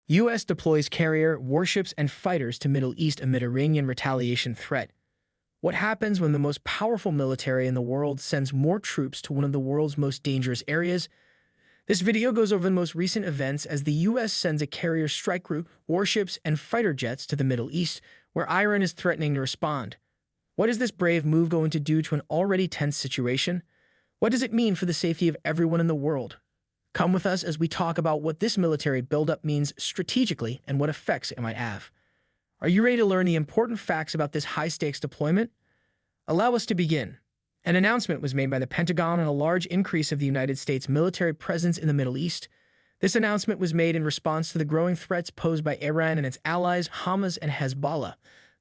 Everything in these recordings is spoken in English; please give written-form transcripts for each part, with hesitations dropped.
U.S. deploys carrier, warships, and fighters to Middle East amid Iranian retaliation threat. What happens when the most powerful military in the world sends more troops to one of the world's most dangerous areas? This video goes over the most recent events as the U.S. sends a carrier strike group, warships, and fighter jets to the Middle East, where Iran is threatening to respond. What is this brave move going to do to an already tense situation? What does it mean for the safety of everyone in the world? Come with us as we talk about what this military buildup means strategically and what effects it might have. Are you ready to learn the important facts about this high-stakes deployment? Allow us to begin. An announcement was made by the Pentagon on a large increase of the United States military presence in the Middle East. This announcement was made in response to the growing threats posed by Iran and its allies, Hamas and Hezbollah.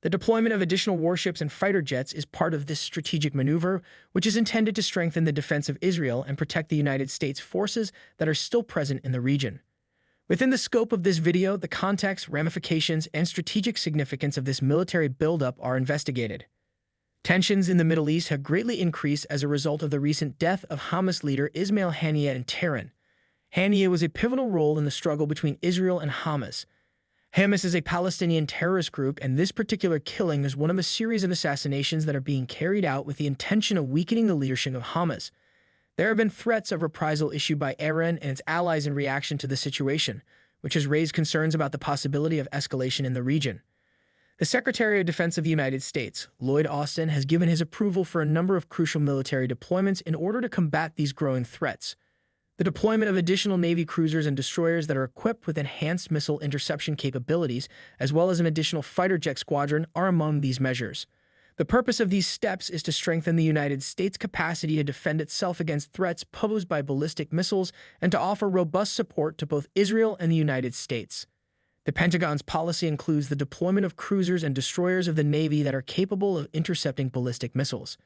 The deployment of additional warships and fighter jets is part of this strategic maneuver, which is intended to strengthen the defense of Israel and protect the United States forces that are still present in the region. Within the scope of this video, the context, ramifications, and strategic significance of this military buildup are investigated. Tensions in the Middle East have greatly increased as a result of the recent death of Hamas leader Ismail Haniyeh in Tehran. Haniyeh was a pivotal role in the struggle between Israel and Hamas. Hamas is a Palestinian terrorist group, and this particular killing is one of a series of assassinations that are being carried out with the intention of weakening the leadership of Hamas. There have been threats of reprisal issued by Iran and its allies in reaction to the situation, which has raised concerns about the possibility of escalation in the region. The Secretary of Defense of the United States, Lloyd Austin, has given his approval for a number of crucial military deployments in order to combat these growing threats. The deployment of additional Navy cruisers and destroyers that are equipped with enhanced missile interception capabilities, as well as an additional fighter jet squadron, are among these measures. The purpose of these steps is to strengthen the United States' capacity to defend itself against threats posed by ballistic missiles and to offer robust support to both Israel and the United States. The Pentagon's policy includes the deployment of cruisers and destroyers of the Navy that are capable of intercepting ballistic missiles.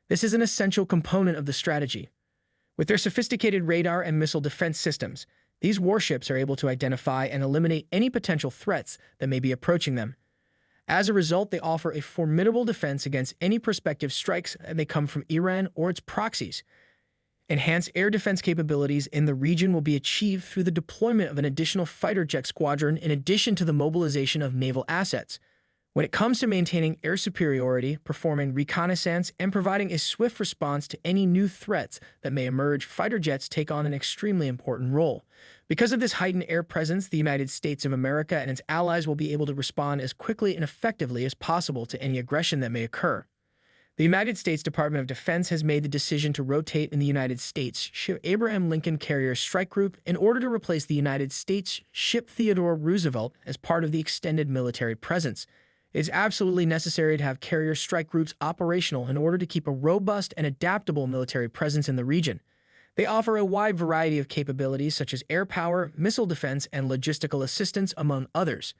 This is an essential component of the strategy. With their sophisticated radar and missile defense systems, these warships are able to identify and eliminate any potential threats that may be approaching them. As a result, they offer a formidable defense against any prospective strikes that may come from Iran or its proxies. Enhanced air defense capabilities in the region will be achieved through the deployment of an additional fighter jet squadron in addition to the mobilization of naval assets. When it comes to maintaining air superiority, performing reconnaissance, and providing a swift response to any new threats that may emerge, fighter jets take on an extremely important role. Because of this heightened air presence, the United States of America and its allies will be able to respond as quickly and effectively as possible to any aggression that may occur. The United States Department of Defense has made the decision to rotate in the United States ship Abraham Lincoln Carrier Strike Group in order to replace the United States ship Theodore Roosevelt as part of the extended military presence. It is absolutely necessary to have carrier strike groups operational in order to keep a robust and adaptable military presence in the region. They offer a wide variety of capabilities such as air power, missile defense, and logistical assistance, among others.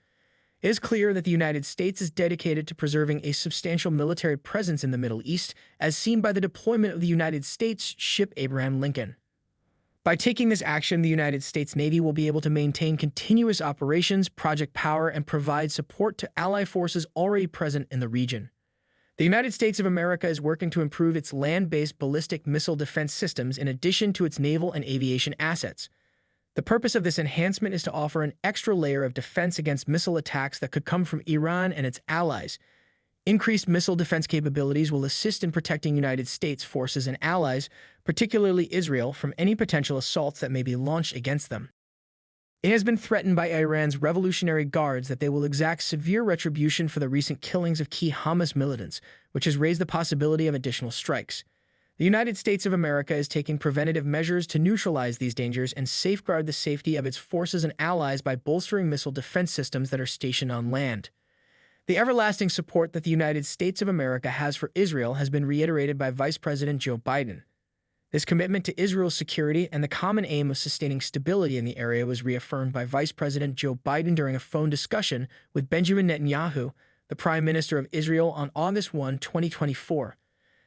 It is clear that the United States is dedicated to preserving a substantial military presence in the Middle East, as seen by the deployment of the United States ship Abraham Lincoln. By taking this action, the United States Navy will be able to maintain continuous operations, project power, and provide support to ally forces already present in the region. The United States of America is working to improve its land-based ballistic missile defense systems in addition to its naval and aviation assets. The purpose of this enhancement is to offer an extra layer of defense against missile attacks that could come from Iran and its allies. Increased missile defense capabilities will assist in protecting United States forces and allies, particularly Israel, from any potential assaults that may be launched against them. It has been threatened by Iran's Revolutionary Guards that they will exact severe retribution for the recent killings of key Hamas militants, which has raised the possibility of additional strikes. The United States of America is taking preventative measures to neutralize these dangers and safeguard the safety of its forces and allies by bolstering missile defense systems that are stationed on land. The everlasting support that the United States of America has for Israel has been reiterated by Vice President Joe Biden. This commitment to Israel's security and the common aim of sustaining stability in the area was reaffirmed by Vice President Joe Biden during a phone discussion with Benjamin Netanyahu, the Prime Minister of Israel, on August 1, 2024.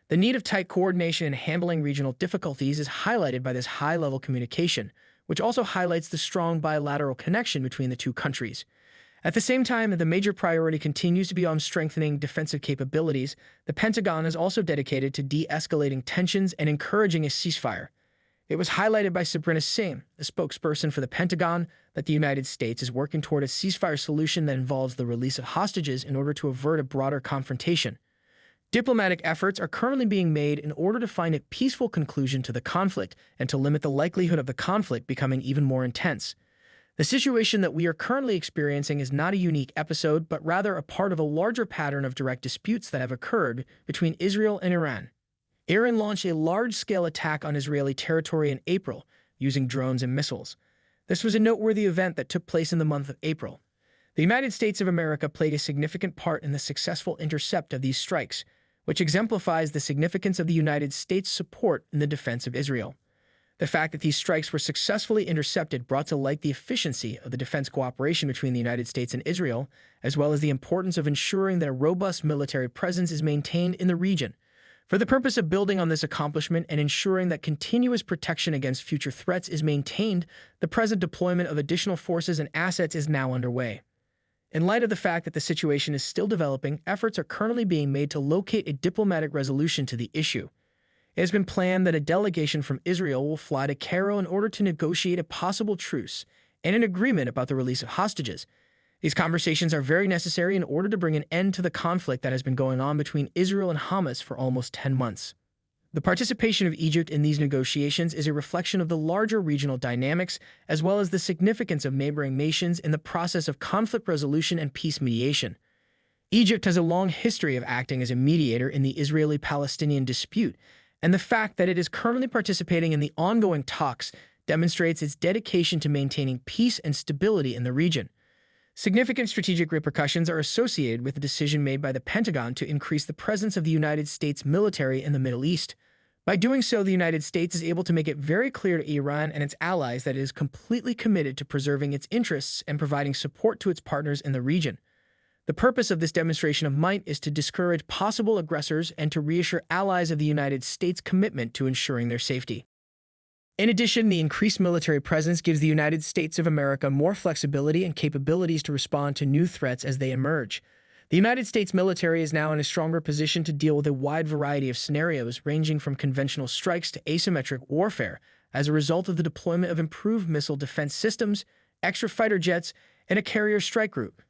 The need of tight coordination in handling regional difficulties is highlighted by this high-level communication, which also highlights the strong bilateral connection between the two countries. At the same time that the major priority continues to be on strengthening defensive capabilities, the Pentagon is also dedicated to de-escalating tensions and encouraging a ceasefire. It was highlighted by Sabrina Singh, a spokesperson for the Pentagon, that the United States is working toward a ceasefire solution that involves the release of hostages in order to avert a broader confrontation. Diplomatic efforts are currently being made in order to find a peaceful conclusion to the conflict and to limit the likelihood of the conflict becoming even more intense. The situation that we are currently experiencing is not a unique episode, but rather a part of a larger pattern of direct disputes that have occurred between Israel and Iran. Iran launched a large-scale attack on Israeli territory in April, using drones and missiles. This was a noteworthy event that took place in the month of April. The United States of America played a significant part in the successful intercept of these strikes, which exemplifies the significance of the United States' support in the defense of Israel. The fact that these strikes were successfully intercepted brought to light the efficiency of the defense cooperation between the United States and Israel, as well as the importance of ensuring that a robust military presence is maintained in the region. For the purpose of building on this accomplishment and ensuring that continuous protection against future threats is maintained, the present deployment of additional forces and assets is now underway. In light of the fact that the situation is still developing, efforts are currently being made to locate a diplomatic resolution to the issue. It has been planned that a delegation from Israel will fly to Cairo in order to negotiate a possible truce and an agreement about the release of hostages. These conversations are very necessary in order to bring an end to the conflict that has been going on between Israel and Hamas for almost 10 months. The participation of Egypt in these negotiations is a reflection of the larger regional dynamics, as well as the significance of neighboring nations in the process of conflict resolution and peace mediation. Egypt has a long history of acting as a mediator in the Israeli-Palestinian dispute, and the fact that it is currently participating in the ongoing talks demonstrates its dedication to maintaining peace and stability in the region. Significant strategic repercussions are associated with the decision made by the Pentagon to increase the presence of the United States military in the Middle East. By doing so, the United States is able to make it very clear to Iran and its allies that it is completely committed to preserving its interests and providing support to its partners in the region. The purpose of this demonstration of might is to discourage possible aggressors and to reassure allies of the United States' commitment to ensuring their safety. In addition, the increased military presence gives the United States of America more flexibility and capabilities to respond to new threats as they emerge. The United States military is now in a stronger position to deal with a wide variety of scenarios, ranging from conventional strikes to asymmetric warfare, as a result of the deployment of improved missile defense systems, extra fighter jets, and a carrier strike group.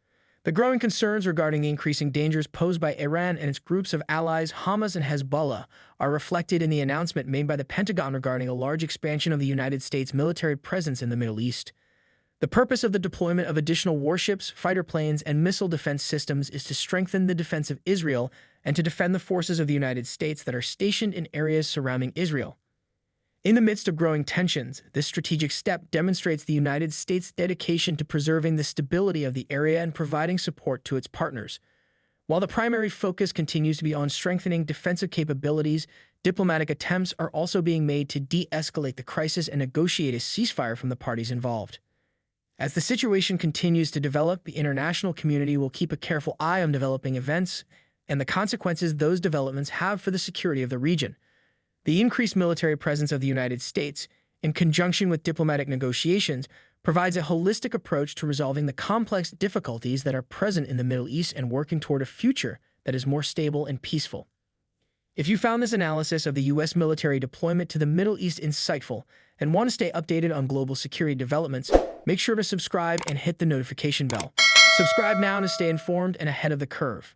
The growing concerns regarding the increasing dangers posed by Iran and its groups of allies, Hamas and Hezbollah, are reflected in the announcement made by the Pentagon regarding a large expansion of the United States military presence in the Middle East. The purpose of the deployment of additional warships, fighter planes, and missile defense systems is to strengthen the defense of Israel and to defend the forces of the United States that are stationed in areas surrounding Israel. In the midst of growing tensions, this strategic step demonstrates the United States' dedication to preserving the stability of the area and providing support to its partners. While the primary focus continues to be on strengthening defensive capabilities, diplomatic attempts are also being made to de-escalate the crisis and negotiate a ceasefire from the parties involved. As the situation continues to develop, the international community will keep a careful eye on developing events and the consequences those developments have for the security of the region. The increased military presence of the United States, in conjunction with diplomatic negotiations, provides a holistic approach to resolving the complex difficulties that are present in the Middle East and working toward a future that is more stable and peaceful. If you found this analysis of the U.S. military deployment to the Middle East insightful and want to stay updated on global security developments, make sure to subscribe and hit the notification bell. Subscribe now to stay informed and ahead of the curve.